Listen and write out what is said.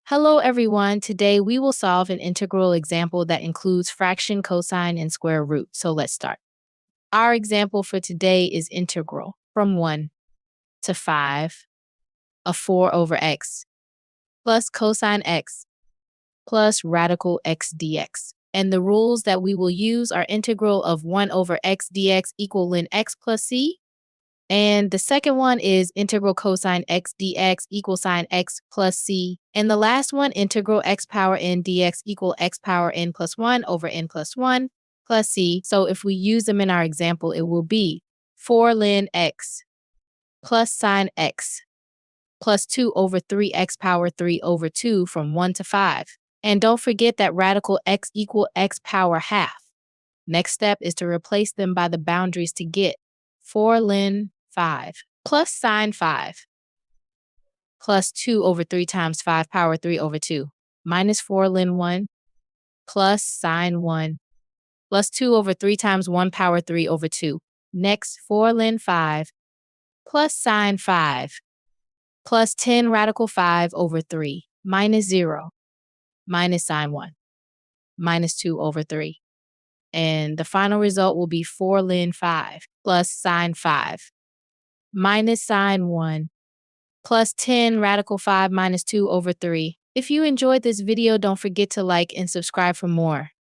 Hello, everyone. Today we will solve an integral example that includes fraction, cosine, and square root. So let's start. Our example for today is integral from 1 to 5 of 4 over x plus cosine x plus radical x dx. And the rules that we will use are integral of 1 over x dx equal ln x plus c. And the second one is integral cosine x dx equals sine x plus c. And the last one, integral x power n dx equal x power n plus 1 over n plus 1 plus c. So if we use them in our example, it will be 4 ln x plus sine x plus 2 over 3x power 3 over 2 from 1 to 5. And don't forget that radical x equal x power half. Next step is to replace them by the boundaries to get 4 ln 5 plus sine 5 plus 2 over 3 times 5 power 3 over 2 minus 4 ln 1 plus sine 1 plus 2 over 3 times 1 power 3 over 2. Next, 4 ln 5 plus sine 5 plus 10 radical 5 over 3 minus 0 minus sine 1 minus 2 over 3. And the final result will be 4 ln 5 plus sine 5 minus sine 1 plus 10 radical 5 minus 2 over 3. If you enjoyed this video, don't forget to like and subscribe for more.